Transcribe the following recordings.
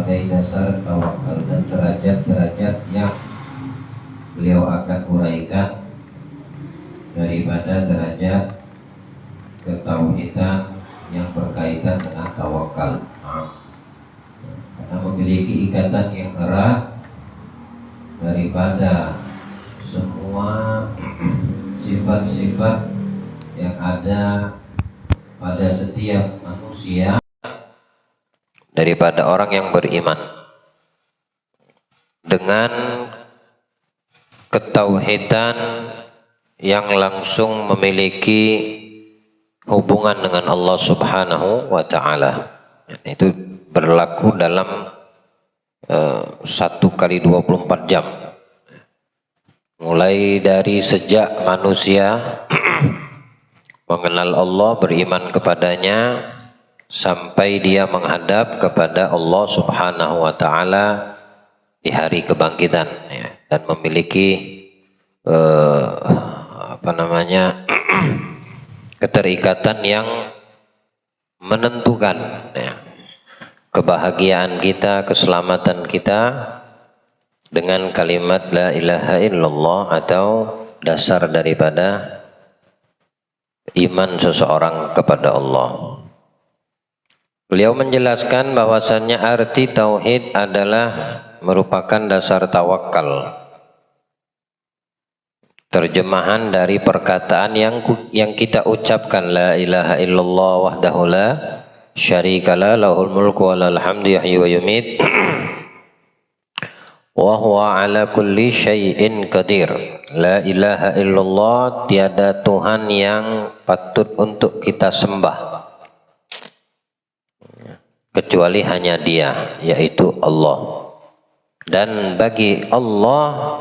sebagai dasar tawakal dan derajat-derajat yang beliau akan uraikan daripada derajat ketauhidan yang berkaitan dengan tawakal. Karena memiliki ikatan yang erat daripada semua sifat-sifat yang ada pada setiap manusia daripada orang yang beriman dengan ketauhidan yang langsung memiliki hubungan dengan Allah Subhanahu wa Ta'ala. Itu berlaku dalam 1 kali 24 jam, mulai dari sejak manusia mengenal Allah, beriman kepadanya, sampai dia menghadap kepada Allah Subhanahu wa Ta'ala di hari kebangkitan, ya, dan memiliki keterikatan yang menentukan, ya, kebahagiaan kita, keselamatan kita dengan kalimat la ilaha illallah, atau dasar daripada iman seseorang kepada Allah. Beliau menjelaskan bahwasannya arti tauhid adalah merupakan dasar tawakal, terjemahan dari perkataan yang kita ucapkan, la ilaha illallah wahdahu la syarikalah lahul mulku wa lahul hamdu yuhyi wa yumiit wa huwa ala kulli syai'in qadir. La ilaha illallah, tiada Tuhan yang patut untuk kita sembah kecuali hanya Dia, yaitu Allah. Dan bagi Allah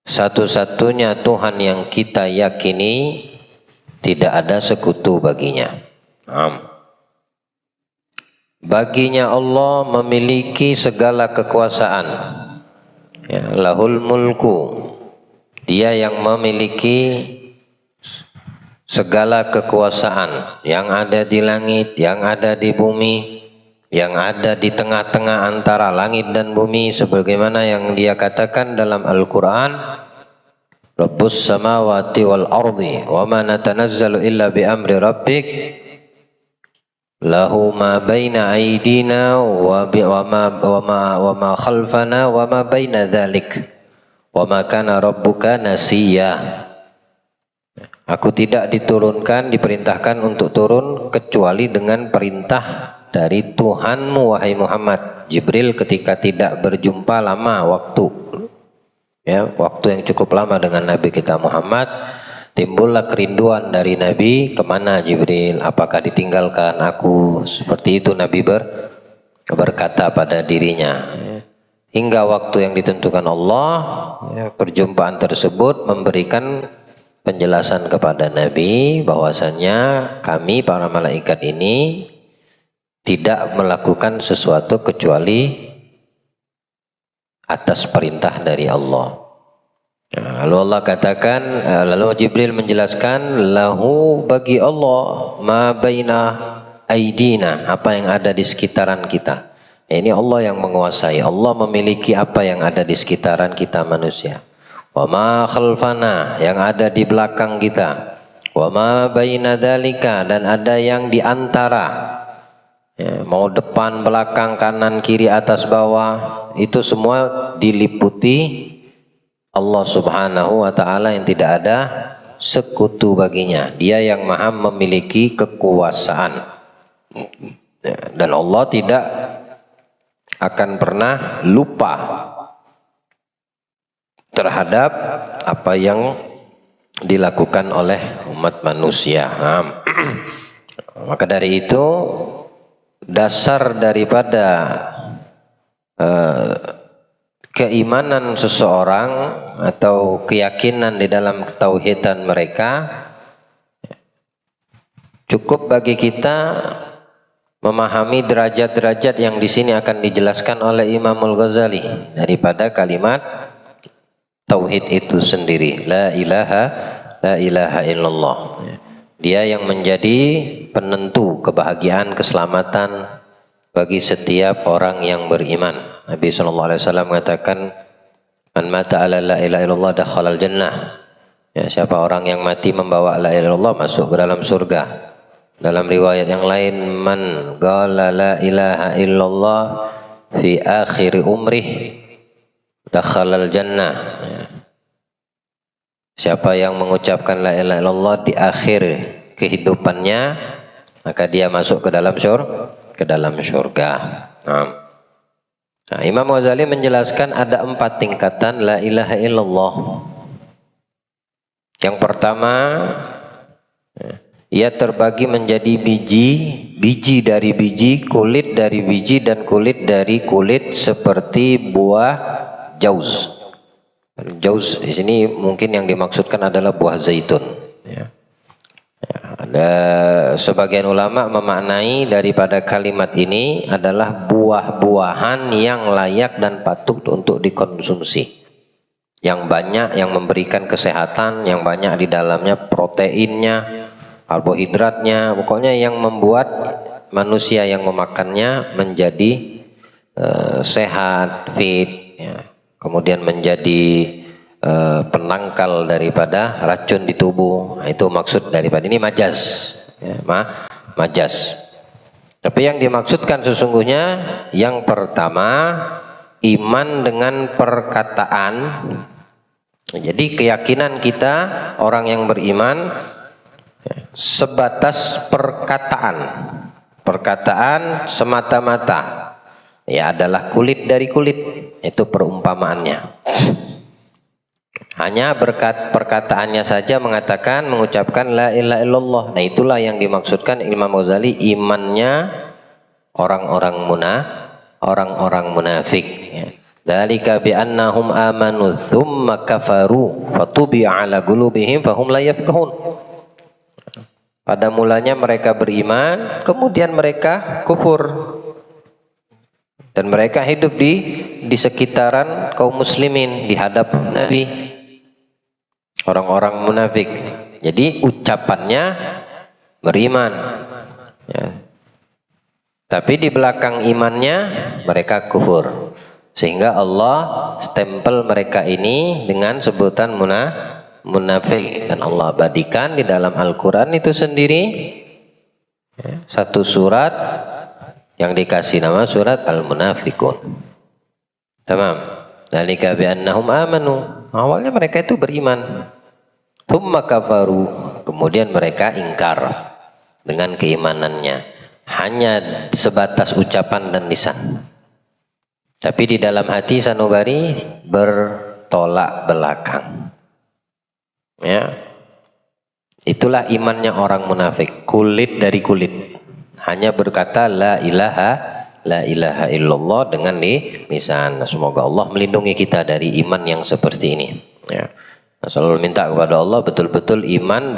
satu-satunya Tuhan yang kita yakini, tidak ada sekutu baginya. Baginya Allah memiliki segala kekuasaan, ya, lahul mulku, Dia yang memiliki segala kekuasaan yang ada di langit, yang ada di bumi, yang ada di tengah-tengah antara langit dan bumi, sebagaimana yang Dia katakan dalam Al-Quran, Rabbus samawati wal ardi wa ma natanazzalu illa bi amri rabbik lahu ma baina aydina wa ma khalfana wa ma baina dhalik wa ma kana rabbuka nasiya. Aku tidak diperintahkan untuk turun kecuali dengan perintah dari Tuhanmu, wahai Muhammad. Jibril ketika tidak berjumpa lama waktu, ya, waktu yang cukup lama dengan Nabi kita Muhammad, timbullah kerinduan dari Nabi, kemana Jibril, apakah ditinggalkan aku? Seperti itu Nabi berkata pada dirinya, ya. Hingga waktu yang ditentukan Allah, ya, perjumpaan tersebut memberikan penjelasan kepada Nabi bahwasannya kami para malaikat ini tidak melakukan sesuatu kecuali atas perintah dari Allah. Lalu Allah katakan, lalu Jibril menjelaskan, lahu, bagi Allah, ma baina aidina, apa yang ada di sekitaran kita. Ini Allah yang menguasai. Allah memiliki apa yang ada di sekitaran kita manusia. Wa ma khalfana, yang ada di belakang kita. Wa ma baina dzalika, dan ada yang di antara, ya, mau depan, belakang, kanan, kiri, atas, bawah, itu semua diliputi Allah Subhanahu wa Ta'ala yang tidak ada sekutu baginya. Dia yang maha memiliki kekuasaan, dan Allah tidak akan pernah lupa terhadap apa yang dilakukan oleh umat manusia. Maka dari itu dasar daripada keimanan seseorang atau keyakinan di dalam ketauhidan mereka, cukup bagi kita memahami derajat-derajat yang di sini akan dijelaskan oleh Imam Al-Ghazali daripada kalimat tauhid itu sendiri, la ilaha illallah. Dia yang menjadi penentu kebahagiaan, keselamatan bagi setiap orang yang beriman. Nabi SAW mengatakan, man mata ala la ilaha illallah dakhalal jannah. Ya, siapa orang yang mati membawa la ilaha illallah masuk ke dalam surga. Dalam riwayat yang lain, man qala la ilaha illallah fi akhir umrih dakhalal jannah. Ya. Siapa yang mengucapkan la ilaha illallah di akhir kehidupannya, maka dia masuk ke dalam surga. Nah, Imam Ghazali menjelaskan ada 4 tingkatan la ilaha illallah. Yang pertama, ia terbagi menjadi biji dari biji, kulit dari biji, dan kulit dari kulit seperti buah jauz. Jauz di sini mungkin yang dimaksudkan adalah buah zaitun. Ya. Ada sebagian ulama memaknai daripada kalimat ini adalah buah-buahan yang layak dan patut untuk dikonsumsi, yang banyak, yang memberikan kesehatan, yang banyak di dalamnya proteinnya, karbohidratnya, pokoknya yang membuat manusia yang memakannya menjadi sehat, fit, ya. Kemudian menjadi penangkal daripada racun di tubuh. Nah, itu maksud daripada ini majaz, ya, majaz. Tapi yang dimaksudkan sesungguhnya yang pertama, iman dengan perkataan. Jadi keyakinan kita orang yang beriman sebatas perkataan semata-mata, ya adalah kulit dari kulit, itu perumpamaannya. Hanya perkataannya saja mengatakan, mengucapkan la ilaha illallah. Nah, itulah yang dimaksudkan Imam Ghazali imannya orang-orang munafik. Dzalika bi annahum amanu tsumma kafaru fatubi'a ala qulubihim fahum la yafqahun. Pada mulanya mereka beriman, kemudian mereka kufur. Dan mereka hidup di sekitaran kaum muslimin, di hadapan Nabi. Orang-orang munafik. Jadi ucapannya beriman, ya. Tapi di belakang imannya mereka kufur. Sehingga Allah stempel mereka ini dengan sebutan munafik. Dan Allah abadikan di dalam Al-Quran itu sendiri, ya, satu surat yang dikasih nama surat Al-Munafikun. Tamam. Dzalika bi annahum amanu. Awalnya mereka itu beriman. Tsumma kafaru. Kemudian mereka ingkar dengan keimanannya. Hanya sebatas ucapan dan lisan. Tapi di dalam hati sanubari bertolak belakang. Ya. Itulah imannya orang munafik. Kulit dari kulit. Hanya berkata la ilaha illallah dengan lisan. Semoga Allah melindungi kita dari iman yang seperti ini, ya. Nah, selalu minta kepada Allah betul-betul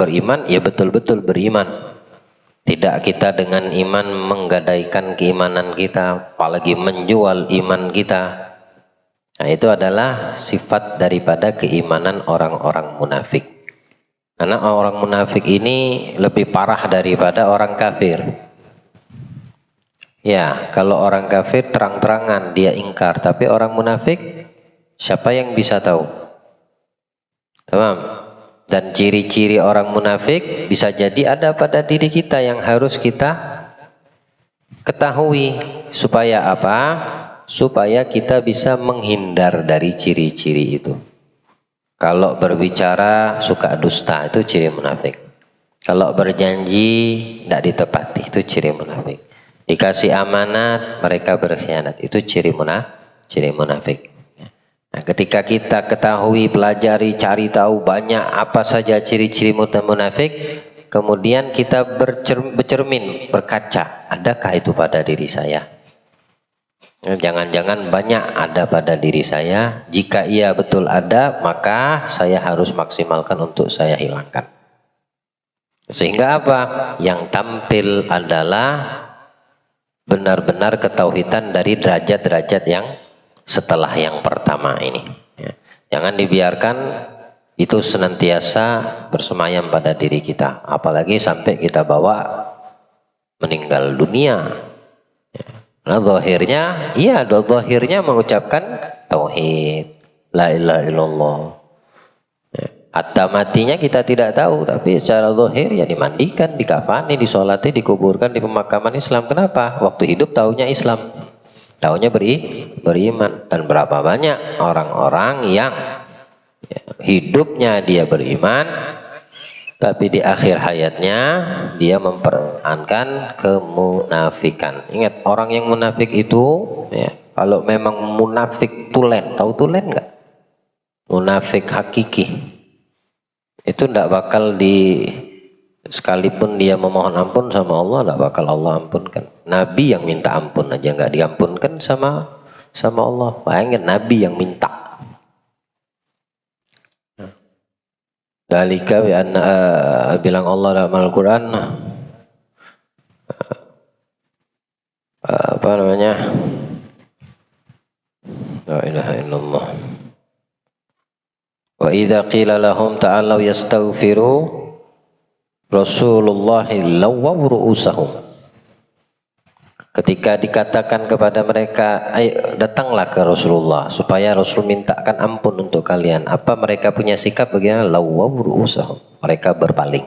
beriman, ya betul-betul beriman. Tidak kita dengan iman menggadaikan keimanan kita, apalagi menjual iman kita. Nah, itu adalah sifat daripada keimanan orang-orang munafik. Karena orang munafik ini lebih parah daripada orang kafir. Ya, kalau orang kafir terang-terangan dia ingkar, tapi orang munafik siapa yang bisa tahu? Tamam. Dan ciri-ciri orang munafik bisa jadi ada pada diri kita yang harus kita ketahui. Supaya apa? Supaya kita bisa menghindar dari ciri-ciri itu. Kalau berbicara suka dusta, itu ciri munafik. Kalau berjanji tidak ditepati, itu ciri munafik. Dikasih amanat, mereka berkhianat, itu ciri munafik. Nah, ketika kita ketahui, pelajari, cari tahu banyak apa saja ciri-ciri munafik, kemudian kita bercermin, berkaca, adakah itu pada diri saya? Jangan-jangan banyak ada pada diri saya. Jika iya betul ada, maka saya harus maksimalkan untuk saya hilangkan. Sehingga apa? Yang tampil adalah benar-benar ketauhidan dari derajat-derajat yang setelah yang pertama ini, ya. Jangan dibiarkan itu senantiasa bersemayam pada diri kita, apalagi sampai kita bawa meninggal dunia, ya. Karena zahirnya, iya, zahirnya mengucapkan tauhid, la ilaha illallah. Hatta matinya kita tidak tahu, tapi secara zahir ya dimandikan, dikafani, disolati, dikuburkan di pemakaman Islam. Kenapa? Waktu hidup taunya Islam, taunya beriman. Dan berapa banyak orang-orang yang hidupnya dia beriman, tapi di akhir hayatnya dia memperankan kemunafikan. Ingat, orang yang munafik itu ya, kalau memang munafik tulen, tahu tulen nggak? Munafik hakiki itu tidak bakal sekalipun dia memohon ampun sama Allah, tidak bakal Allah ampunkan. Nabi yang minta ampun aja nggak diampunkan sama Allah. Bayangin, Nabi yang minta. Dalika bilang Allah dalam Al-Quran, apa namanya, la ilaha illallah. Wa idza qila lahum ta'alu yastaghfiru Rasulullah lawaw ru'usahum. Ketika dikatakan kepada mereka, ayo datanglah ke Rasulullah supaya Rasul mintakan ampun untuk kalian, apa mereka punya sikap bagaimana? Lawaw ru'usahum, mereka berpaling.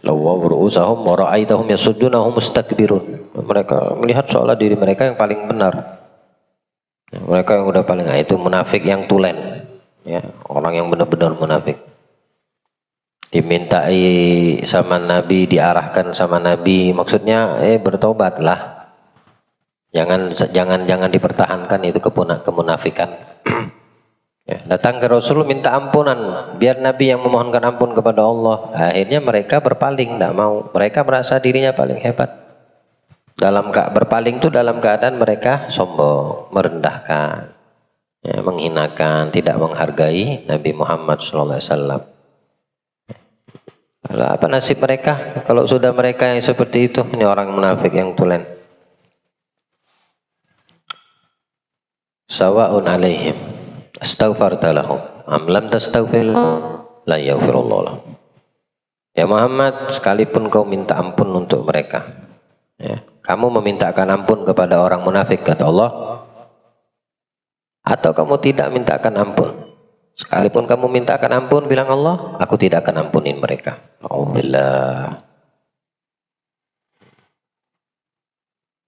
Lawaw ru'usahum wa ra'aitahum yasuddunahum mustakbirun. Mereka melihat seolah diri mereka yang paling benar. Mereka yang udah paling, itu munafik yang tulen, ya, orang yang benar-benar munafik. Dimintai sama Nabi, diarahkan sama Nabi, maksudnya bertobatlah, jangan dipertahankan itu kemunafikan. Ya, datang ke Rasul minta ampunan, biar Nabi yang memohonkan ampun kepada Allah. Akhirnya mereka berpaling, tidak mau. Mereka merasa dirinya paling hebat. Berpaling itu dalam keadaan mereka sombong, merendahkan, ya, menghinakan, tidak menghargai Nabi Muhammad SAW. Lalu apa nasib mereka? Kalau sudah mereka yang seperti itu, ini orang munafik yang tulen. Sawa'un alaihim astaghfarta lahum am lam tastaghfir la yaghfirullah lahum. Ya Muhammad, sekalipun kau minta ampun untuk mereka, ya, kamu memintakan ampun kepada orang munafik, kata Allah, atau kamu tidak mintakan ampun, sekalipun kamu mintakan ampun, bilang Allah, aku tidak akan ampunin mereka. Alhamdulillah.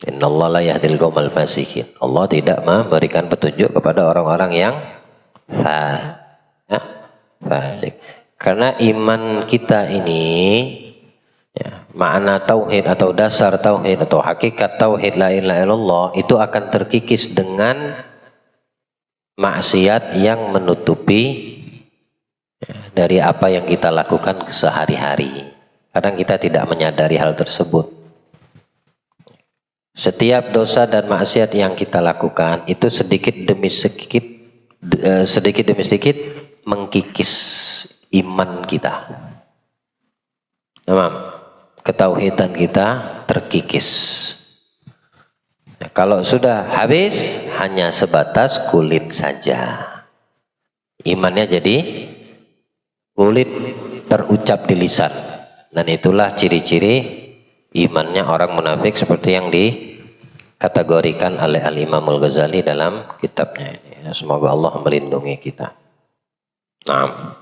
Innallaha la yahdil qaumal fasiqin. Allah tidak memberikan petunjuk kepada orang-orang yang fasik. Karena iman kita ini, ya, makna tauhid atau dasar tauhid atau hakikat tauhid la ilaha illallah itu akan terkikis dengan maksiat yang menutupi, ya, dari apa yang kita lakukan sehari-hari. Kadang kita tidak menyadari hal tersebut. Setiap dosa dan maksiat yang kita lakukan itu sedikit demi sedikit mengkikis iman kita. Ketauhidan kita terkikis. Kalau sudah habis, hanya sebatas kulit saja. Imannya jadi kulit, terucap di lisan. Dan itulah ciri-ciri imannya orang munafik seperti yang dikategorikan oleh Al-Imam Al-Ghazali dalam kitabnya ini. Semoga Allah melindungi kita. Nah.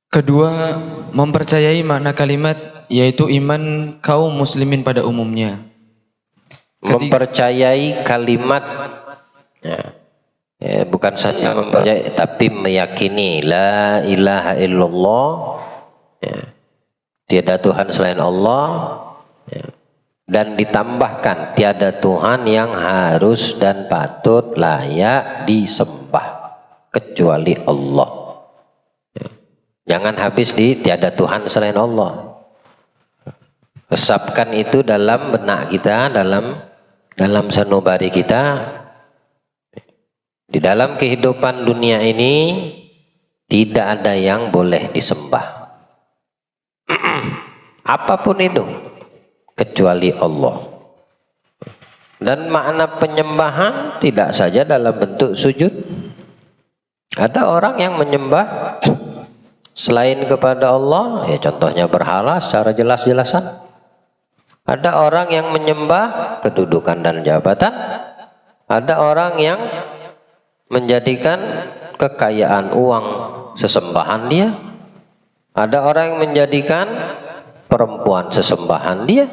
Kedua, mempercayai makna kalimat yaitu iman kaum muslimin pada umumnya. Mempercayai kalimat, ya, bukan saja mempercayai, tapi meyakini la ilaha illallah, ya, tiada Tuhan selain Allah, ya, dan ditambahkan tiada Tuhan yang harus dan patut layak disembah kecuali Allah. Jangan habis di tiada Tuhan selain Allah. Resapkan itu dalam benak kita, dalam sanubari kita. Di dalam kehidupan dunia ini tidak ada yang boleh disembah. Apapun itu kecuali Allah. Dan makna penyembahan tidak saja dalam bentuk sujud. Ada orang yang menyembah selain kepada Allah, ya contohnya berhala secara jelas-jelasan. Ada orang yang menyembah kedudukan dan jabatan, ada orang yang menjadikan kekayaan uang sesembahan dia, ada orang yang menjadikan perempuan sesembahan dia.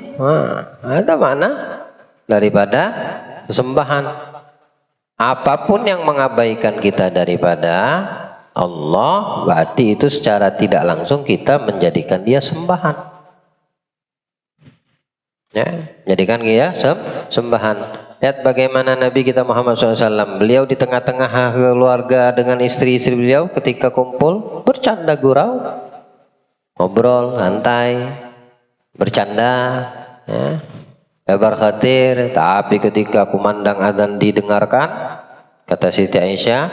Ada mana daripada sesembahan. Apapun yang mengabaikan kita daripada Allah, berarti itu secara tidak langsung kita menjadikan dia sembahan. Ya, jadikan dia sembahan. Lihat bagaimana Nabi kita Muhammad SAW. Beliau di tengah-tengah keluarga dengan istri-istri beliau ketika kumpul bercanda gurau, ngobrol santai, bercanda, ya, kabar khatir. Tapi ketika kumandang adzan didengarkan, kata Siti Aisyah,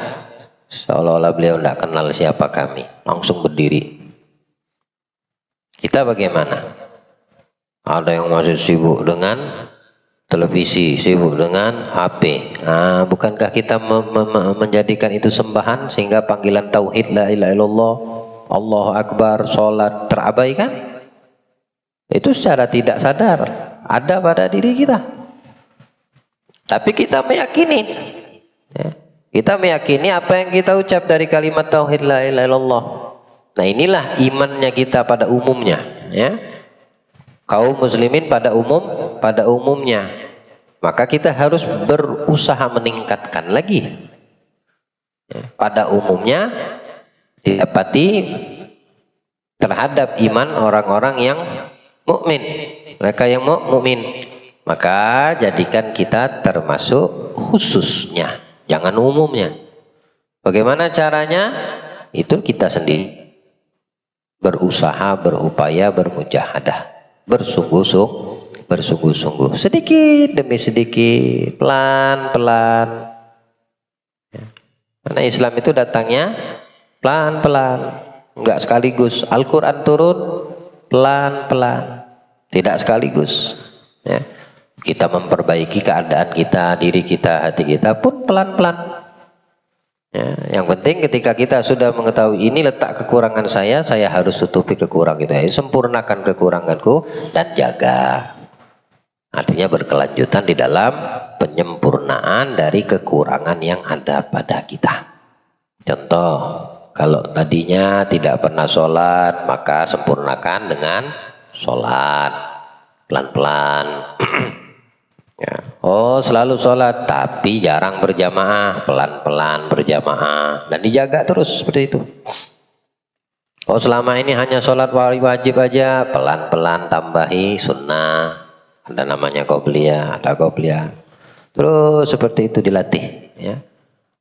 seolah-olah beliau tidak kenal siapa kami, langsung berdiri. Kita bagaimana? Ada yang masih sibuk dengan televisi, sibuk dengan HP. Bukankah kita menjadikan itu sembahan sehingga panggilan tauhid la ilaha illallah, Allahu Akbar, sholat terabaikan? Itu secara tidak sadar ada pada diri kita. Tapi kita meyakini, ya, kita meyakini apa yang kita ucap dari kalimat tauhid la ilaha illallah. Nah, inilah imannya kita pada umumnya, ya. Kaum muslimin pada umumnya. Maka kita harus berusaha meningkatkan lagi. Ya, pada umumnya didapati terhadap iman orang-orang yang mukmin, mereka yang mukmin. Maka jadikan kita termasuk khususnya, jangan umumnya. Bagaimana caranya? Itu kita sendiri berusaha, berupaya, bermujahadah, bersungguh-sungguh, sedikit demi sedikit, pelan-pelan. Ya. Karena Islam itu datangnya pelan-pelan, enggak sekaligus. Al-Quran turun pelan-pelan, tidak sekaligus. Ya. Kita memperbaiki keadaan kita, diri kita, hati kita pun pelan-pelan. Ya, yang penting ketika kita sudah mengetahui ini letak kekurangan saya harus tutupi kekurangan kita, sempurnakan kekuranganku dan jaga. Artinya berkelanjutan di dalam penyempurnaan dari kekurangan yang ada pada kita. Contoh, kalau tadinya tidak pernah sholat, maka sempurnakan dengan sholat pelan-pelan. Ya. Oh, selalu sholat tapi jarang berjamaah, pelan-pelan berjamaah dan dijaga terus seperti itu. Oh, selama ini hanya sholat wajib aja, pelan-pelan tambahi sunnah, ada namanya qobliyah, ada qobliyah. Terus seperti itu dilatih. Ya.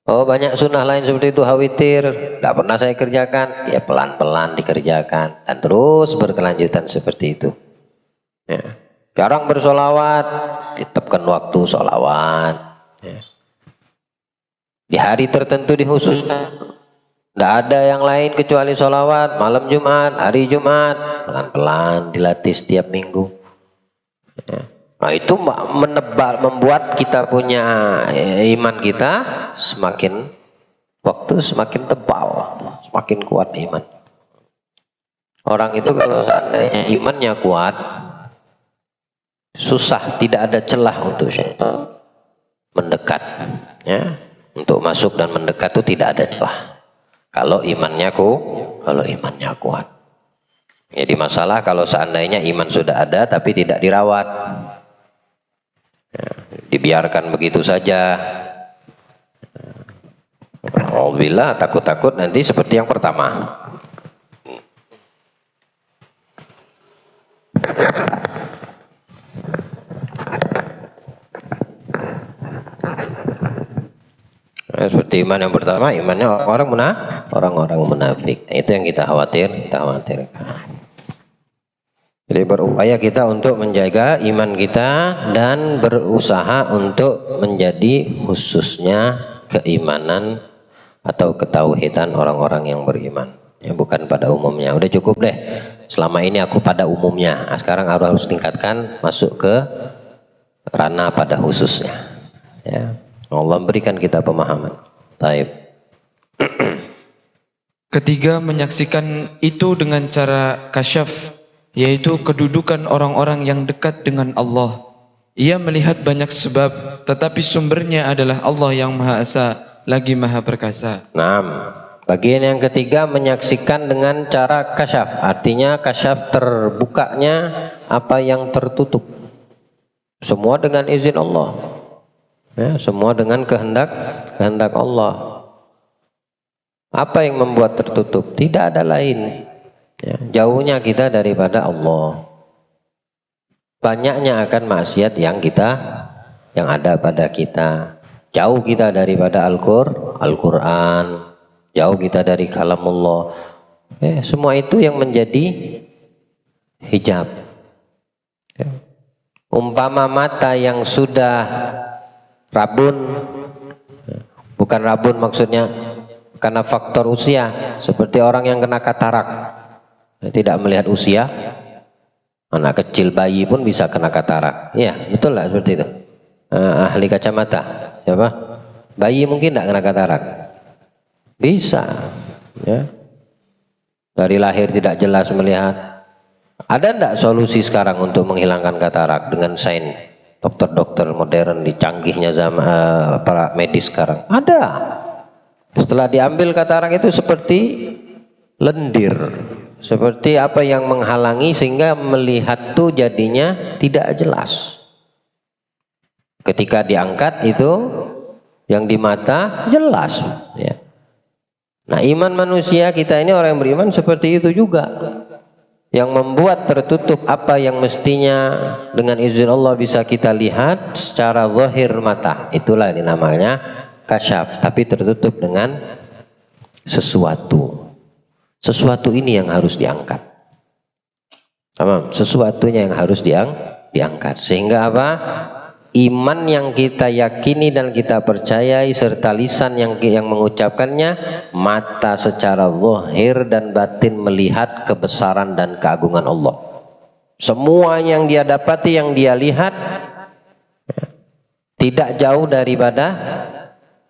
Oh, banyak sunnah lain seperti itu, witir, tidak pernah saya kerjakan, ya pelan-pelan dikerjakan dan terus berkelanjutan seperti itu. Ya. Jarang bersolawat, tetapkan waktu solawat. Ya. Di hari tertentu dikhususkan. Tidak ada yang lain kecuali solawat, malam Jumat, hari Jumat. Pelan-pelan dilatih setiap minggu. Ya. Nah, itu membuat kita punya iman kita semakin waktu semakin tebal, semakin kuat iman. Orang itu kalau seandainya imannya kuat, susah, tidak ada celah untuk syaitan mendekat, ya, untuk masuk dan mendekat itu tidak ada celah. Kalau imannya kuat. Jadi masalah kalau seandainya iman sudah ada tapi tidak dirawat, ya, dibiarkan begitu saja. Alhamdulillah, takut-takut nanti seperti yang pertama. Seperti iman yang pertama, imannya orang-orang munafik. Itu yang kita khawatirkan. Jadi berupaya kita untuk menjaga iman kita dan berusaha untuk menjadi khususnya keimanan atau ketauhidan orang-orang yang beriman. Ya, bukan pada umumnya. Udah cukup deh. Selama ini aku pada umumnya. Nah, sekarang harus tingkatkan masuk ke ranah pada khususnya. Ya. Allah berikan kita pemahaman. Taib. Ketiga, menyaksikan itu dengan cara kasyaf, yaitu kedudukan orang-orang yang dekat dengan Allah. Ia melihat banyak sebab, tetapi sumbernya adalah Allah yang Maha Esa, lagi Maha Perkasa. Nah, bagian yang ketiga menyaksikan dengan cara kasyaf. Artinya kasyaf terbukanya apa yang tertutup. Semua dengan izin Allah. Ya, semua dengan kehendak Allah. Apa yang membuat tertutup? Tidak ada lain. Ya, jauhnya kita daripada Allah. Banyaknya akan maksiat yang ada pada kita. Jauh kita daripada Al-Quran. Jauh kita dari kalamullah. Semua itu yang menjadi hijab. Ya. Umpama mata yang sudah rabun, bukan rabun maksudnya karena faktor usia, seperti orang yang kena katarak, tidak melihat usia. Anak kecil, bayi pun bisa kena katarak. Ya, betul lah seperti itu. Ahli kacamata, siapa? Bayi mungkin tidak kena katarak. Bisa. Ya. Dari lahir tidak jelas melihat. Ada enggak solusi sekarang untuk menghilangkan katarak dengan sains? Dokter-dokter modern dicanggihnya sama para medis sekarang. Ada. Setelah diambil katarak itu seperti lendir. Seperti apa yang menghalangi sehingga melihat tuh jadinya tidak jelas. Ketika diangkat itu yang di mata jelas. Ya. Nah, iman manusia kita ini orang yang beriman seperti itu juga. Yang membuat tertutup apa yang mestinya dengan izin Allah bisa kita lihat secara zahir mata. Itulah dinamanya kasyaf, tapi tertutup dengan sesuatu. Sesuatu ini yang harus diangkat. Sesuatunya yang harus diangkat. Sehingga apa? Iman yang kita yakini dan kita percayai serta lisan yang mengucapkannya, mata secara zahir dan batin melihat kebesaran dan keagungan Allah. Semua yang dia dapati, yang dia lihat tidak jauh daripada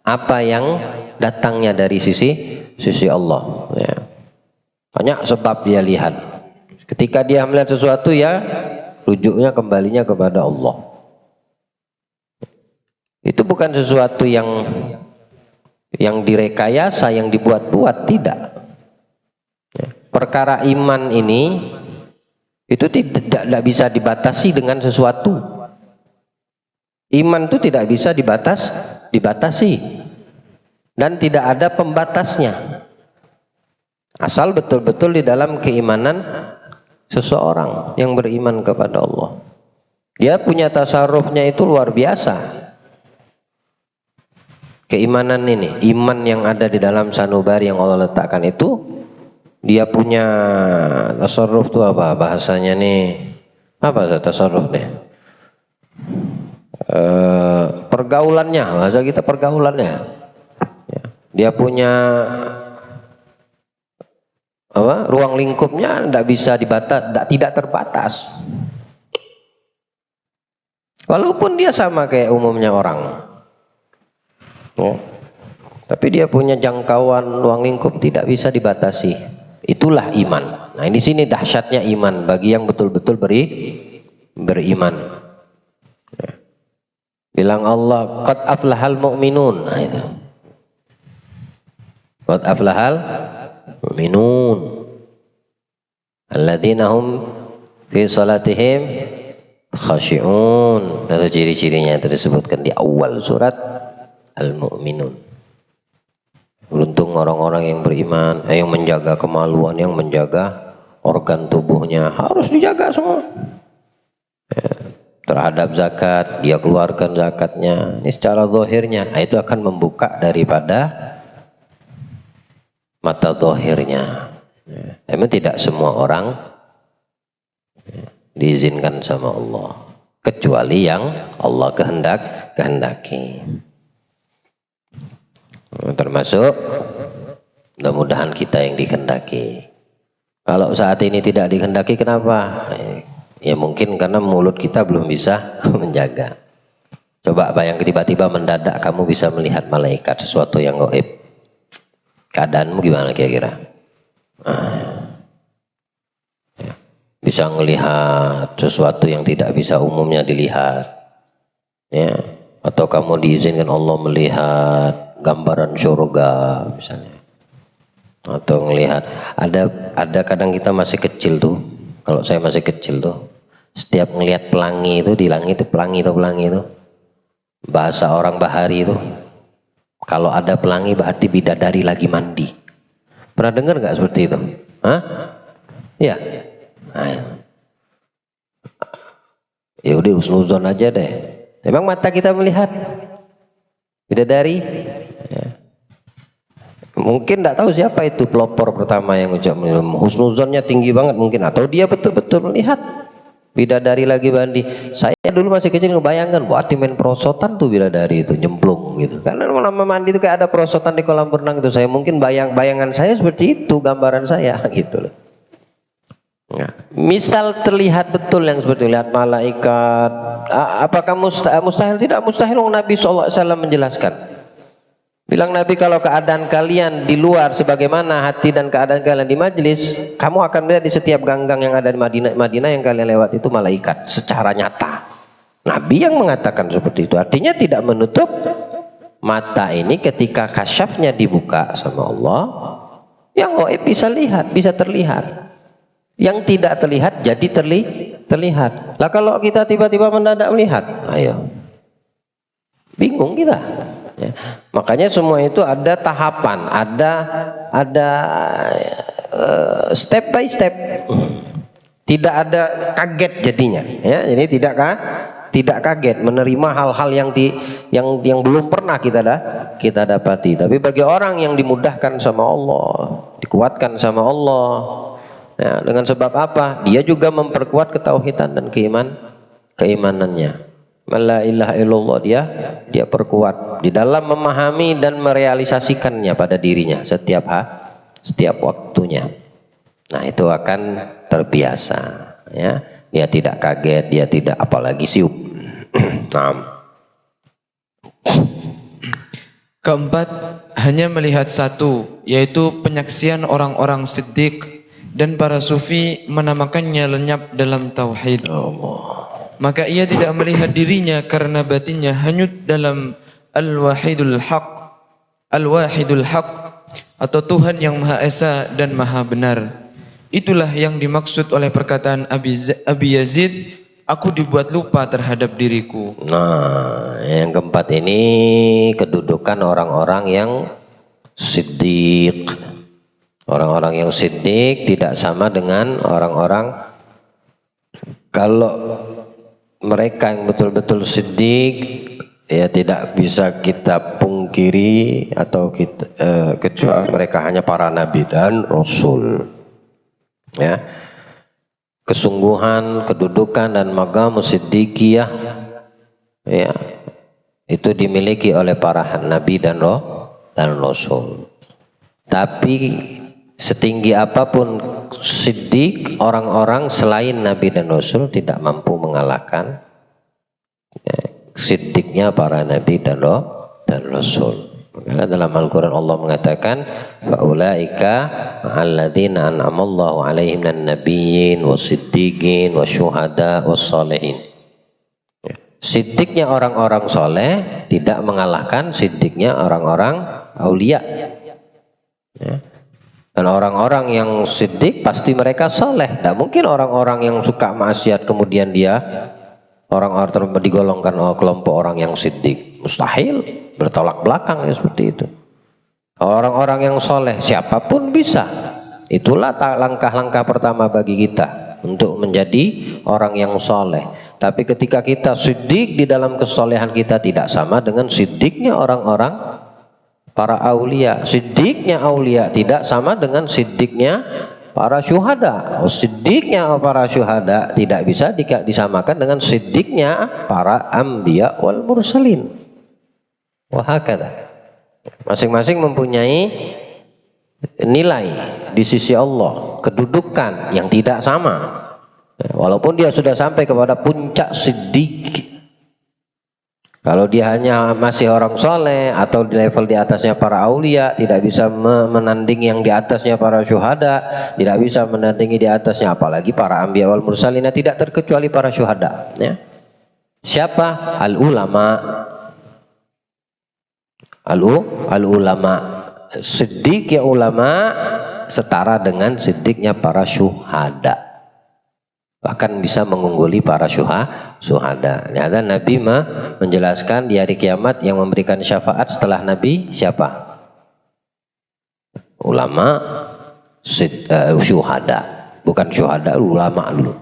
apa yang datangnya dari sisi Allah. Ya. Banyak sebab dia lihat. Ketika dia melihat sesuatu ya rujuknya kembalinya kepada Allah. Itu bukan sesuatu yang direkayasa, yang dibuat-buat, tidak. Perkara iman ini itu tidak bisa dibatasi dengan sesuatu. Iman itu tidak bisa dibatasi dan tidak ada pembatasnya. Asal betul-betul di dalam keimanan seseorang yang beriman kepada Allah. Dia punya tasarrufnya itu luar biasa. Keimanan ini, iman yang ada di dalam sanubari yang Allah letakkan itu, dia punya tasarruf itu apa bahasanya nih? Apa tasarruf nih? Pergaulannya, bahasa kita pergaulannya. Ya. Dia punya apa? Ruang lingkupnya tidak bisa tidak terbatas. Walaupun dia sama kayak umumnya orang. Ya. Tapi dia punya jangkauan ruang lingkup tidak bisa dibatasi. Itulah iman. Nah, di sini dahsyatnya iman bagi yang betul-betul beriman. Ya. Bilang Allah, qad aflahal mu'minun. Nah, itu. Qad aflahal mu'minun. Alladzina hum fi salatihim khashi'un. Itu ciri-cirinya itu disebutkan di awal surat Al-Mu'minun. Beruntung orang-orang yang beriman, yang menjaga kemaluan, yang menjaga organ tubuhnya, harus dijaga semua. Ya, terhadap zakat, dia keluarkan zakatnya. Ini secara zahirnya, itu akan membuka daripada mata zahirnya. Ya, emang tidak semua orang diizinkan sama Allah, kecuali yang Allah kehendaki. Termasuk mudah-mudahan kita yang dikehendaki. Kalau saat ini tidak dikehendaki, kenapa? Ya mungkin karena mulut kita belum bisa menjaga. Coba bayang tiba-tiba mendadak kamu bisa melihat malaikat, sesuatu yang gaib. Keadaanmu gimana kira-kira? Bisa melihat sesuatu yang tidak bisa umumnya dilihat, ya, atau kamu diizinkan Allah melihat gambaran surga misalnya, atau melihat ada kadang kita masih kecil tuh, kalau saya masih kecil tuh, setiap ngelihat pelangi itu di langit itu pelangi itu bahasa orang bahari itu, kalau ada pelangi berarti bidadari lagi mandi. Pernah dengar nggak seperti itu? Hah? Ya. Ya udah husnuzon aja deh. Memang mata kita melihat bidadari. Ya. Mungkin tidak tahu siapa itu pelopor pertama yang ucap husnuzonnya tinggi banget mungkin, atau dia betul-betul melihat bidadari lagi mandi. Saya dulu masih kecil ngebayangkan berarti main perosotan tuh bidadari itu nyemplung gitu. Karena lama mandi itu kayak ada perosotan di kolam renang itu. Saya mungkin bayangan saya seperti itu, gambaran saya gitu loh. Nah, misal terlihat betul yang seperti lihat malaikat, apakah mustahil? Tidak mustahil. Nabi SAW menjelaskan, bilang Nabi, kalau keadaan kalian di luar sebagaimana hati dan keadaan kalian di majlis, kamu akan melihat di setiap ganggang yang ada di Madinah yang kalian lewat itu malaikat secara nyata. Nabi yang mengatakan seperti itu, artinya tidak menutup mata ini ketika kasyafnya dibuka sama Allah, yang gaib bisa lihat, bisa terlihat. Yang tidak terlihat jadi terlihat. Lah kalau kita tiba-tiba mendadak melihat, ayo, bingung kita. Ya. Makanya semua itu ada tahapan, ada step by step. Tidak ada kaget jadinya. Ya, jadi tidak kaget menerima hal-hal yang belum pernah kita dapati. Tapi bagi orang yang dimudahkan sama Allah, dikuatkan sama Allah. Ya, dengan sebab apa? Dia juga memperkuat ketauhidan dan keimanannya. La ilaha illallah, dia perkuat di dalam memahami dan merealisasikannya pada dirinya setiap waktunya. Nah, itu akan terbiasa, ya. Dia tidak kaget, dia tidak apalagi siup. Keempat, hanya melihat satu, yaitu penyaksian orang-orang siddiq, dan para sufi menamakannya lenyap dalam tauhid. Maka ia tidak melihat dirinya karena batinnya hanyut dalam al-wahidul haq atau Tuhan yang Maha Esa dan Maha Benar. Itulah yang dimaksud oleh perkataan Abi Yazid, aku dibuat lupa terhadap diriku. Nah, yang keempat ini kedudukan orang-orang yang siddiq. Orang-orang yang siddiq tidak sama dengan orang-orang, kalau mereka yang betul-betul siddiq, ya tidak bisa kita pungkiri atau kecuali mereka hanya para nabi dan rasul. Ya, kesungguhan, kedudukan dan maqam siddiqiyah, ya, itu dimiliki oleh para nabi dan rasul. Tapi setinggi apapun siddiq, orang-orang selain nabi dan rasul tidak mampu mengalahkan, ya, siddiqnya para nabi dan rasul. Karena dalam Al-Quran Allah mengatakan, faulaika alladzina an'amallahu alaihim minan nabiyyin wasiddiqin wasyuhada wassalihin. Siddiqnya orang-orang soleh tidak mengalahkan siddiqnya orang-orang aulia. Ya. Dan orang-orang yang siddiq pasti mereka soleh. Tidak mungkin orang-orang yang suka maksiat kemudian dia orang-orang digolongkan kelompok orang yang siddiq. Mustahil, bertolak belakang ya seperti itu. Orang-orang yang soleh siapapun bisa. Itulah langkah-langkah pertama bagi kita untuk menjadi orang yang soleh. Tapi ketika kita siddiq di dalam kesolehan kita tidak sama dengan siddiqnya orang-orang para aulia. Siddiqnya aulia tidak sama dengan siddiqnya para syuhada. Siddiqnya para syuhada tidak bisa disamakan dengan siddiqnya para anbiya wal mursalin. Wahakadha. Masing-masing mempunyai nilai di sisi Allah, kedudukan yang tidak sama. Walaupun dia sudah sampai kepada puncak siddiq. Kalau dia hanya masih orang soleh atau di level di atasnya para aulia, tidak bisa menandingi yang di atasnya para syuhada, tidak bisa menandingi di atasnya apalagi para anbiya wal mursalin, tidak terkecuali para syuhada. Ya. Siapa? Al ulama. Al ulama. Siddiq ya ulama setara dengan siddiqnya para syuhada. Bahkan bisa mengungguli para syuhada. Ternyata Nabi menjelaskan di hari kiamat yang memberikan syafaat setelah Nabi siapa? Ulama, syuhada. Bukan syuhada, ulama dulu.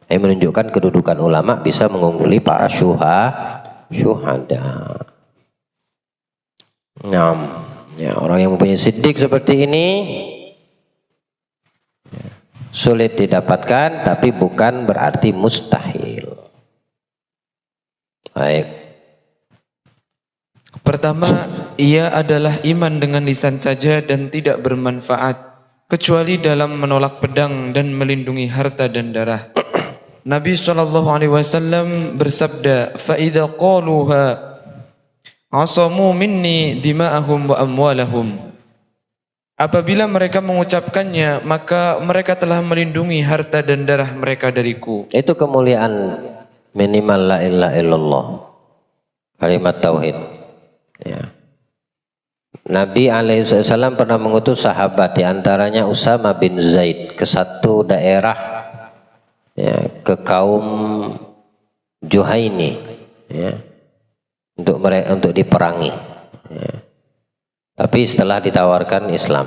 Ini menunjukkan kedudukan ulama bisa mengungguli para syuhada. Nah, ya, orang yang mempunyai siddiq seperti ini sulit didapatkan, tapi bukan berarti mustahil. Baik. Pertama, ia adalah iman dengan lisan saja dan tidak bermanfaat kecuali dalam menolak pedang dan melindungi harta dan darah. Nabi SAW bersabda, "Fa-idza qaluha asamu minni dima'ahum wa amwalahum." Apabila mereka mengucapkannya, maka mereka telah melindungi harta dan darah mereka dariku. Itu kemuliaan minimal la ilaha illallah, kalimat tauhid. Ya. Nabi alaihissalam pernah mengutus sahabat, diantaranya Usama bin Zaid, ke satu daerah, ya, ke kaum Juhaini, ya, untuk diperangi. Ya. Tapi setelah ditawarkan Islam,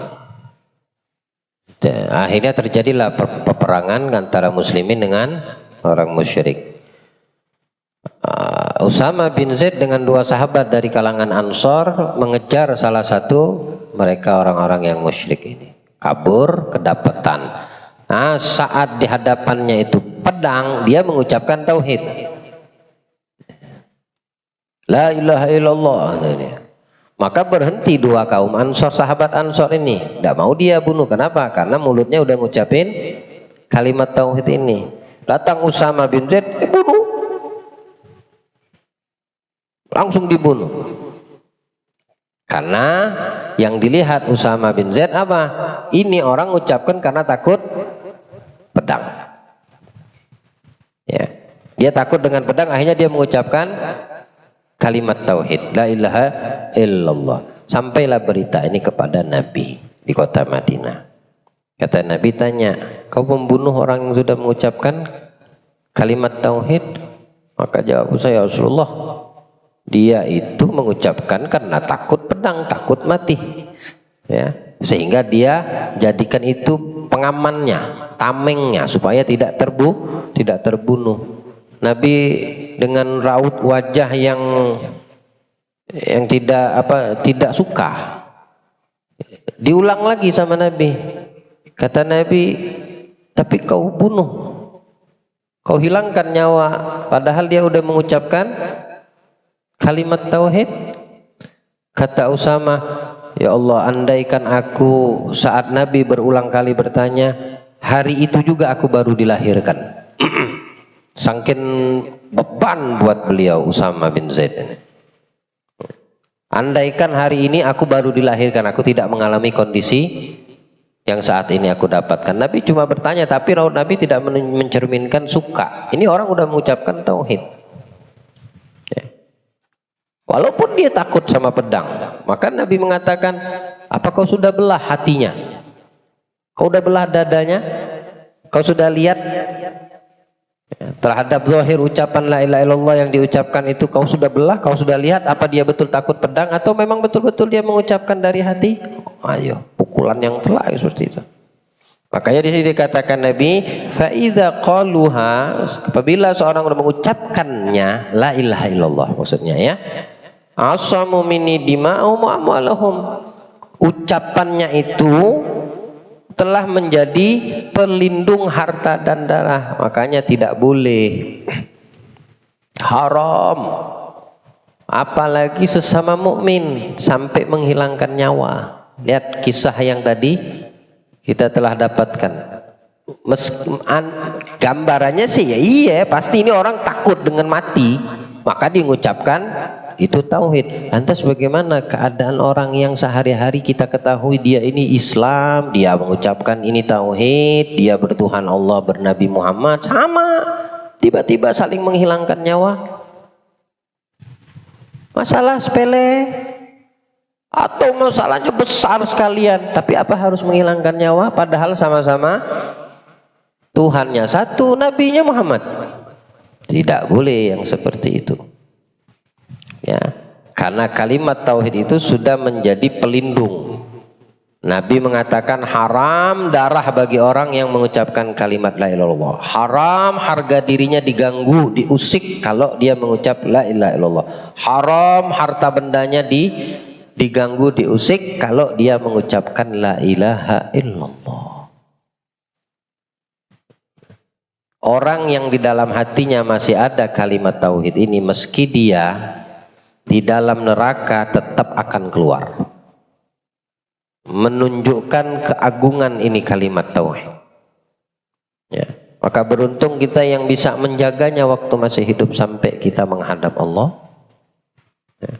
akhirnya terjadilah peperangan antara muslimin dengan orang musyrik. Usama bin Zaid dengan dua sahabat dari kalangan Ansor mengejar salah satu mereka orang-orang yang musyrik ini. Kabur, kedapatan. Nah, saat di hadapannya itu pedang, dia mengucapkan tauhid. La ilaha illallah. Maka berhenti dua kaum Ansor, sahabat Ansor ini. Tidak mau dia bunuh. Kenapa? Karena mulutnya udah ngucapin kalimat tauhid ini. Datang Usama bin Zaid, bunuh. Langsung dibunuh. Karena yang dilihat Usama bin Zaid apa? Ini orang ngucapkan karena takut pedang. Ya. Dia takut dengan pedang, akhirnya dia mengucapkan kalimat tauhid, la ilaha illallah. Sampailah berita ini kepada Nabi di kota Madinah. Kata Nabi tanya, kau membunuh orang yang sudah mengucapkan kalimat tauhid? Maka jawab saya, Rasulullah, dia itu mengucapkan karena takut pedang, takut mati. Ya, sehingga dia jadikan itu pengamannya, tamengnya, supaya tidak terbunuh. Nabi dengan raut wajah yang tidak suka. Diulang lagi sama Nabi. Kata Nabi, tapi kau bunuh, kau hilangkan nyawa, padahal dia udah mengucapkan kalimat tauhid. Kata Usama, ya Allah, andaikan aku saat Nabi berulang kali bertanya, hari itu juga aku baru dilahirkan. Sangkin beban buat beliau Usama bin Zaid ini. Andaikan hari ini aku baru dilahirkan, aku tidak mengalami kondisi yang saat ini aku dapatkan. Nabi cuma bertanya, tapi raut Nabi tidak mencerminkan suka. Ini orang udah mengucapkan tauhid. Ya. Walaupun dia takut sama pedang, maka Nabi mengatakan, apa kau sudah belah hatinya? Kau sudah belah dadanya? Kau sudah lihat terhadap zahir ucapan la ilaha illallah yang diucapkan itu, kau sudah belah, kau sudah lihat apa dia betul takut pedang atau memang betul-betul dia mengucapkan dari hati? Ayo, pukulan yang telak seperti itu. Makanya di sini dikatakan Nabi, fa idza qaluha, apabila seorang mengucapkannya la ilaha illallah, maksudnya ya, asamu minni dima'ahum wa amwalahum, ucapannya itu telah menjadi pelindung harta dan darah. Makanya tidak boleh, haram, apalagi sesama mukmin sampai menghilangkan nyawa. Lihat kisah yang tadi kita telah dapatkan. Gambarannya sih ya iya, pasti ini orang takut dengan mati. maka dia mengucapkan itu tauhid. Lantas bagaimana keadaan orang yang sehari-hari kita ketahui dia ini Islam, dia mengucapkan ini tauhid, dia bertuhan Allah, bernabi Muhammad, sama tiba-tiba saling menghilangkan nyawa? Masalah sepele atau masalahnya besar sekalian, tapi apa harus menghilangkan nyawa padahal sama-sama Tuhannya satu, nabinya Muhammad? Tidak boleh yang seperti itu. Ya, karena kalimat tauhid itu sudah menjadi pelindung. Nabi mengatakan haram darah bagi orang yang mengucapkan kalimat la ilaha illallah. Haram harga dirinya diganggu, diusik kalau dia mengucap la ilaha illallah. Haram harta bendanya diganggu, diusik kalau dia mengucapkan la ilaha illallah. Orang yang di dalam hatinya masih ada kalimat tauhid ini, meski dia di dalam neraka tetap akan keluar. Menunjukkan keagungan ini kalimat tauhid. Ya, maka beruntung kita yang bisa menjaganya waktu masih hidup sampai kita menghadap Allah. Ya.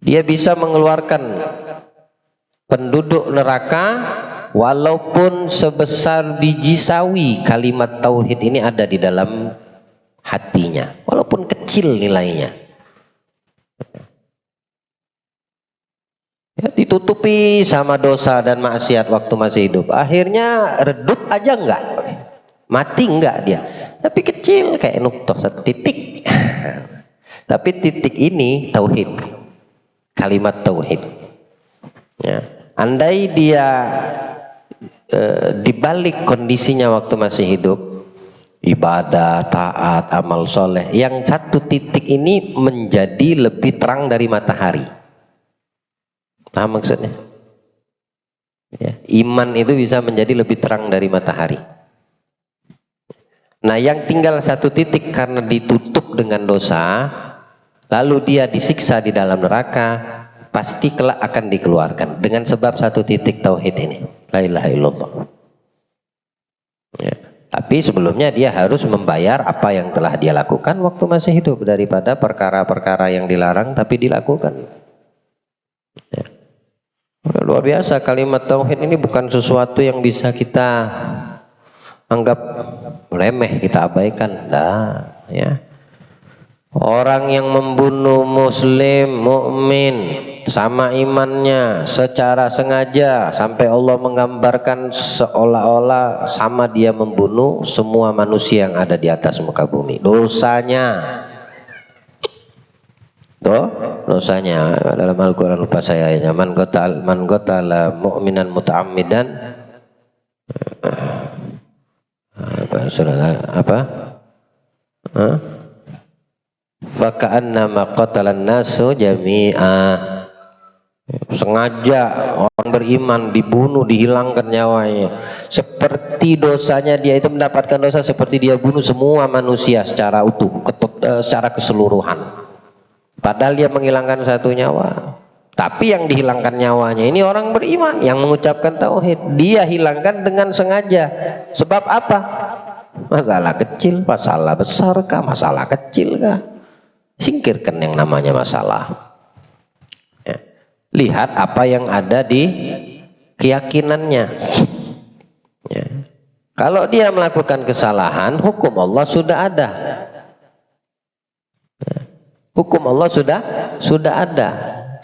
Dia bisa mengeluarkan penduduk neraka walaupun sebesar biji sawi. Kalimat tauhid ini ada di dalam hatinya, walaupun kecil nilainya. Ya, ditutupi sama dosa dan maksiat waktu masih hidup. Akhirnya redup aja enggak, mati enggak dia, tapi kecil kayak nuktah satu titik. Tapi titik ini tauhid, kalimat tauhid. Ya, andai dia dibalik kondisinya waktu masih hidup, ibadah, taat, amal soleh, yang satu titik ini menjadi lebih terang dari matahari. Nah, maksudnya ya, iman itu bisa menjadi lebih terang dari matahari. Nah, yang tinggal satu titik karena ditutup dengan dosa, lalu dia disiksa di dalam neraka, pasti kelak akan dikeluarkan dengan sebab satu titik tauhid ini, la ilaha illallah. Ya. Tapi sebelumnya dia harus membayar apa yang telah dia lakukan waktu masih hidup daripada perkara-perkara yang dilarang tapi dilakukan. Ya. Luar biasa, kalimat tauhid ini bukan sesuatu yang bisa kita anggap remeh, kita abaikan. Nah, ya. Orang yang membunuh muslim, mukmin sama imannya secara sengaja sampai Allah menggambarkan seolah-olah sama dia membunuh semua manusia yang ada di atas muka bumi. Dosanya dosanya dalam Al-Quran, lupa saya ayatnya, man qatala mu'minan muta'ammidan apa faka'annama qatalan nasu jami'ah, sengaja orang beriman dibunuh, dihilangkan nyawanya, seperti dosanya dia itu mendapatkan dosa seperti dia bunuh semua manusia secara utuh, secara keseluruhan. Padahal dia menghilangkan satu nyawa, tapi yang dihilangkan nyawanya ini orang beriman yang mengucapkan tauhid. Dia hilangkan dengan sengaja. Sebab apa? Masalah kecil, masalah besar kah? Masalah kecil kah? Singkirkan yang namanya masalah. Ya. Lihat apa yang ada di keyakinannya. Ya. Kalau dia melakukan kesalahan, hukum Allah sudah ada. Hukum Allah sudah ada.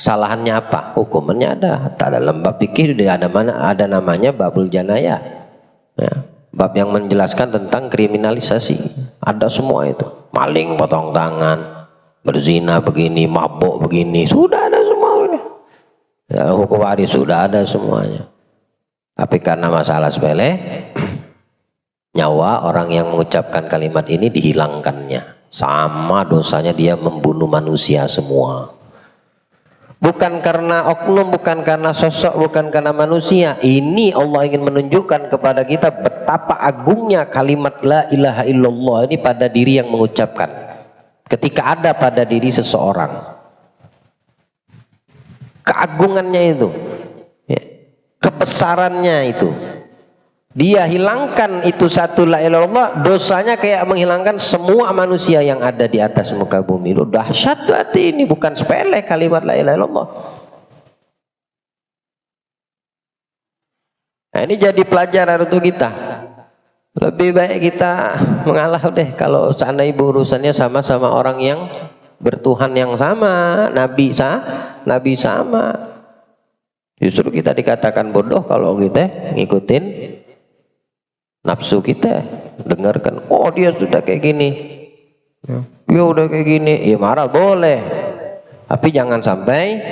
Salahannya apa? Hukumannya ada. Tak ada lembab fikih ada namanya babul janayah. Ya, bab yang menjelaskan tentang kriminalisasi. Ada semua itu. Maling potong tangan, berzina begini, mabuk begini, sudah ada semua. Ya, hukum waris sudah ada semuanya. Tapi karena masalah sepele, nyawa orang yang mengucapkan kalimat ini dihilangkannya. Sama dosanya dia membunuh manusia semua. Bukan karena oknum, bukan karena sosok, bukan karena manusia. Ini Allah ingin menunjukkan kepada kita betapa agungnya kalimat la ilaha illallah ini pada diri yang mengucapkan. Ketika ada pada diri seseorang, keagungannya itu, ya, kebesarannya itu. dia hilangkan itu satu la ilaha illallah, dosanya kayak menghilangkan semua manusia yang ada di atas muka bumi. Loh, dahsyat berarti ini, bukan sepele kalimat la ilaha illallah. Nah, ini jadi pelajaran untuk kita. Lebih baik kita mengalah deh kalau seandainya urusannya sama-sama orang yang bertuhan yang sama, nabi sama. Justru kita dikatakan bodoh kalau kita ngikutin nafsu kita, dengarkan, oh dia sudah kayak gini, ya udah kayak gini, ya marah boleh, tapi jangan sampai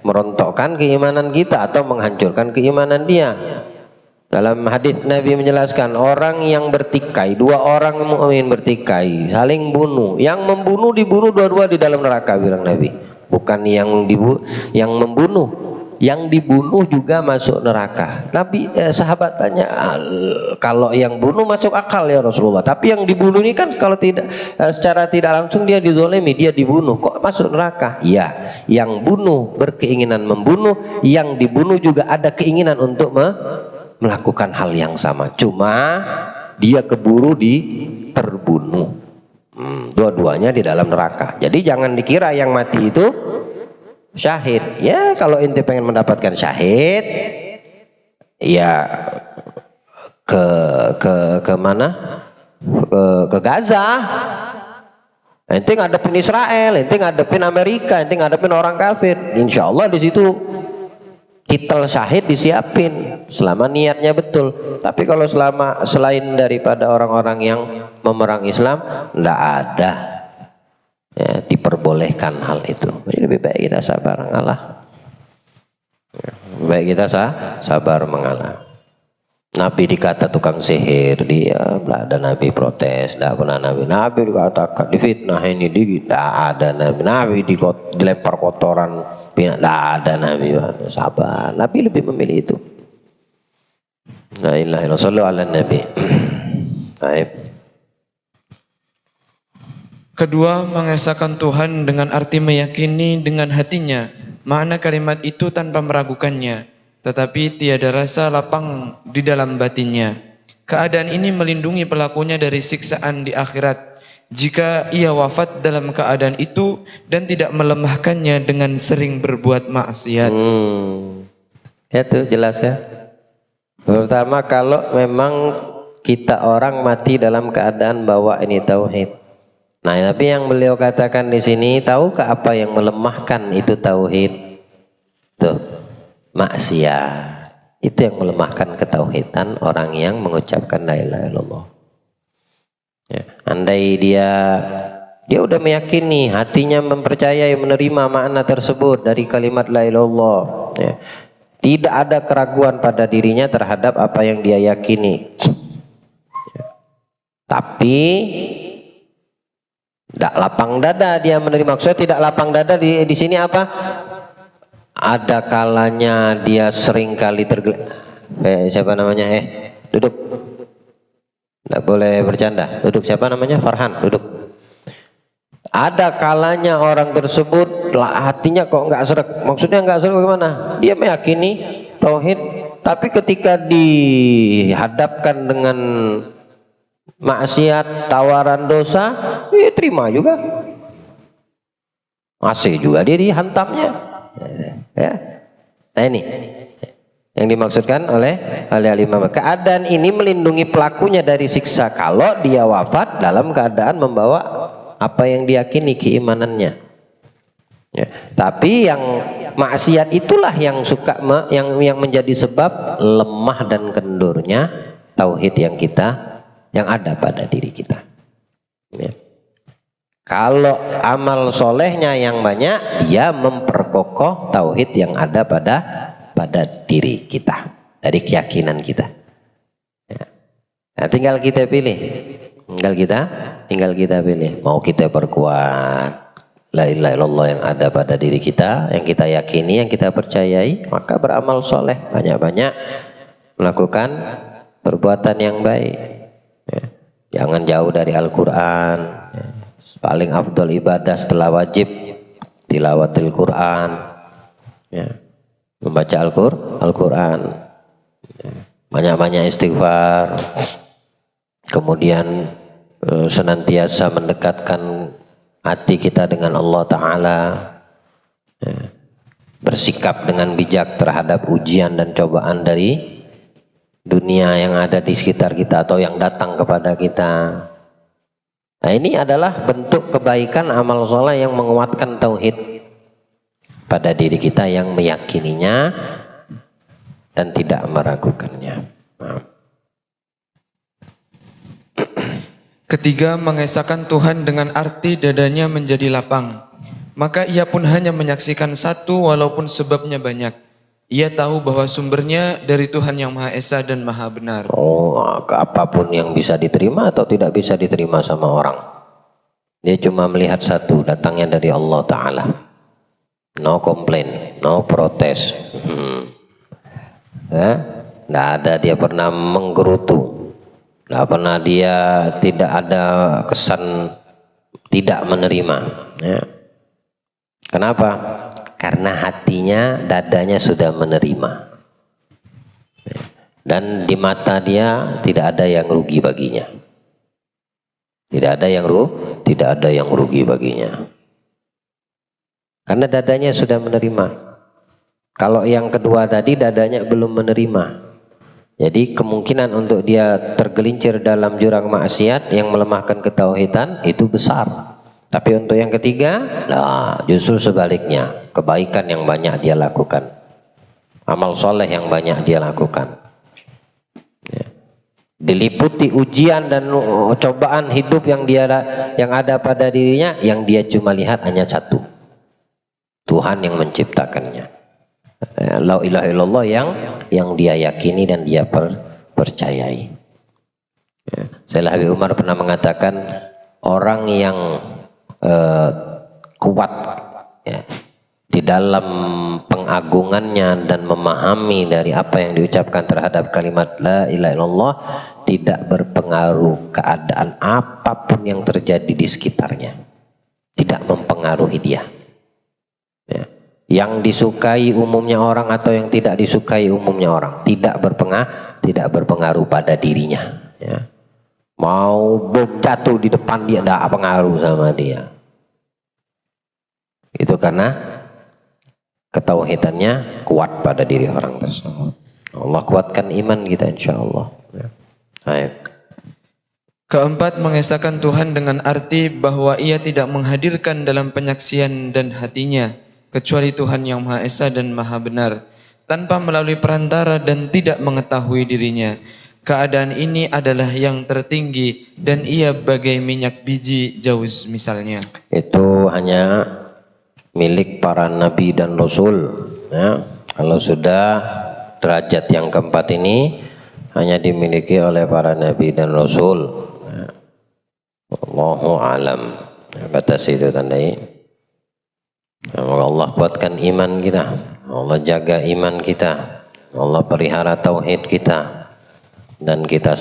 merontokkan keimanan kita atau menghancurkan keimanan dia. Dalam hadis Nabi menjelaskan, orang yang bertikai, dua orang mukmin bertikai, saling bunuh, yang membunuh dibunuh dua-dua di dalam neraka, bilang Nabi. Bukan yang membunuh, yang dibunuh juga masuk neraka. Nabi sahabat tanya, kalau yang bunuh masuk akal ya Rasulullah, tapi yang dibunuh ini kan kalau tidak secara tidak langsung dia dizolimi, dia dibunuh, kok masuk neraka? Iya, yang bunuh berkeinginan membunuh, yang dibunuh juga ada keinginan untuk melakukan hal yang sama, cuma dia keburu terbunuh. Dua-duanya di dalam neraka. Jadi jangan dikira yang mati itu syahid. Ya kalau ente pengen mendapatkan syahid, ya ke mana? Ke Gaza. Ente ngadepin Israel, ente ngadepin Amerika, ente ngadepin orang kafir. Insya Allah di situ titel syahid disiapin selama niatnya betul. Tapi kalau selain daripada orang-orang yang memerang Islam, enggak ada ya, diperbolehkan hal itu. Jadi lebih baik kita sabar mengalah. Lebih baik kita sabar mengalah. Nabi dikata tukang sihir, dia tidak ada. Nabi protes, tidak pernah Nabi dikatakan difitnah ini, tidak ada Nabi dilempar kotoran, tidak ada Nabi. Sabar, Nabi lebih memilih itu. La ilaha illallah, sallu ala Nabi. Baik. Kedua, mengesahkan Tuhan dengan arti meyakini dengan hatinya makna kalimat itu tanpa meragukannya, tetapi tiada rasa lapang di dalam batinnya. Keadaan ini melindungi pelakunya dari siksaan di akhirat jika ia wafat dalam keadaan itu dan tidak melemahkannya dengan sering berbuat maksiat. Ya tuh jelas ya. Pertama, kalau memang kita orang mati dalam keadaan bawa ini tauhid. Nah, tapi yang beliau katakan di sini, tahukah apa yang melemahkan itu tauhid? Tuh, maksiat. Itu yang melemahkan ketauhidan orang yang mengucapkan la ilaha illallah. Ya, andai dia udah meyakini, hatinya mempercayai, menerima makna tersebut dari kalimat la ilaha illallah. Ya, tidak ada keraguan pada dirinya terhadap apa yang dia yakini. Ya, tapi tidak lapang dada dia menerima. Maksudnya tidak lapang dada di sini apa? Ada kalanya dia sering kali siapa namanya? Duduk. Tidak boleh bercanda. Duduk, siapa namanya? Farhan, duduk. Ada kalanya orang tersebut hatinya kok nggak sreg. Maksudnya nggak sreg bagaimana? Dia meyakini tauhid, tapi ketika dihadapkan dengan maksiat, tawaran dosa, dia terima juga. Masih juga dia dihantamnya. Ya. Nah ini yang dimaksudkan oleh Imam. Keadaan ini melindungi pelakunya dari siksa kalau dia wafat dalam keadaan membawa apa yang diyakini keimanannya. Ya. Tapi yang maksiat itulah yang yang menjadi sebab lemah dan kendurnya tauhid yang ada pada diri kita. Ya. Kalau amal solehnya yang banyak, dia memperkokoh tauhid yang ada pada diri kita, dari keyakinan kita. Ya. Nah, tinggal kita pilih, tinggal kita pilih. Mau kita perkuat la ilaha illallah yang ada pada diri kita, yang kita yakini, yang kita percayai, maka beramal soleh, banyak-banyak melakukan perbuatan yang baik. Ya. Jangan jauh dari Al-Quran. Ya. Paling afdal ibadah setelah wajib tilawatil Quran, ya. Membaca Al-Quran. Ya. banyak-banyak istighfar, kemudian senantiasa mendekatkan hati kita dengan Allah Ta'ala, bersikap dengan bijak terhadap ujian dan cobaan dari dunia yang ada di sekitar kita atau yang datang kepada kita. Nah, ini adalah bentuk kebaikan amal soleh yang menguatkan tauhid pada diri kita, yang meyakininya dan tidak meragukannya. Ketiga, mengesahkan Tuhan dengan arti dadanya menjadi lapang. Maka ia pun hanya menyaksikan satu walaupun sebabnya banyak. Ia tahu bahwa sumbernya dari Tuhan yang Maha Esa dan Maha Benar. Oh, apapun yang bisa diterima atau tidak bisa diterima sama orang, dia cuma melihat satu, datangnya dari Allah Ta'ala. No komplain, no protes. Tidak ada dia pernah menggerutu. Tidak pernah dia tidak ada kesan tidak menerima. Ya. Kenapa? Karena hatinya, dadanya sudah menerima. Dan di mata dia tidak ada yang rugi baginya. Tidak ada yang rugi baginya. Karena dadanya sudah menerima. Kalau yang kedua tadi dadanya belum menerima. Jadi kemungkinan untuk dia tergelincir dalam jurang maksiat yang melemahkan ketauhidan itu besar. Tapi untuk yang ketiga, nah, justru sebaliknya, kebaikan yang banyak dia lakukan, amal soleh yang banyak dia lakukan. Ya. Diliputi ujian dan cobaan hidup yang ada pada dirinya, yang dia cuma lihat hanya satu, Tuhan yang menciptakannya. La ilaha illallah yang dia yakini dan dia percayai. Ya. Sayyidina Habib Umar pernah mengatakan, orang yang kuat ya, di dalam pengagungannya dan memahami dari apa yang diucapkan terhadap kalimat la ilaha illallah, tidak berpengaruh keadaan apapun yang terjadi di sekitarnya, tidak mempengaruhi dia. Ya. Yang disukai umumnya orang atau yang tidak disukai umumnya orang, tidak berpengaruh pada dirinya. Ya. Mau bom jatuh di depan dia, tidak pengaruh sama dia. Itu karena ketauhidannya kuat pada diri orang tersebut. Allah kuatkan iman kita, insya Allah. Ya. Baik. Keempat, mengesahkan Tuhan dengan arti bahwa ia tidak menghadirkan dalam penyaksian dan hatinya kecuali Tuhan yang Maha Esa dan Maha Benar, tanpa melalui perantara dan tidak mengetahui dirinya. Keadaan ini adalah yang tertinggi dan ia bagai minyak biji jauz misalnya. Itu hanya milik para nabi dan rasul. Ya. Kalau sudah derajat yang keempat ini hanya dimiliki oleh para nabi dan rasul. Ya. Allahu alam. Ya, batas itu tandai. Semoga Allah kuatkan iman kita, Allah jaga iman kita, Allah pelihara tauhid kita, dan kita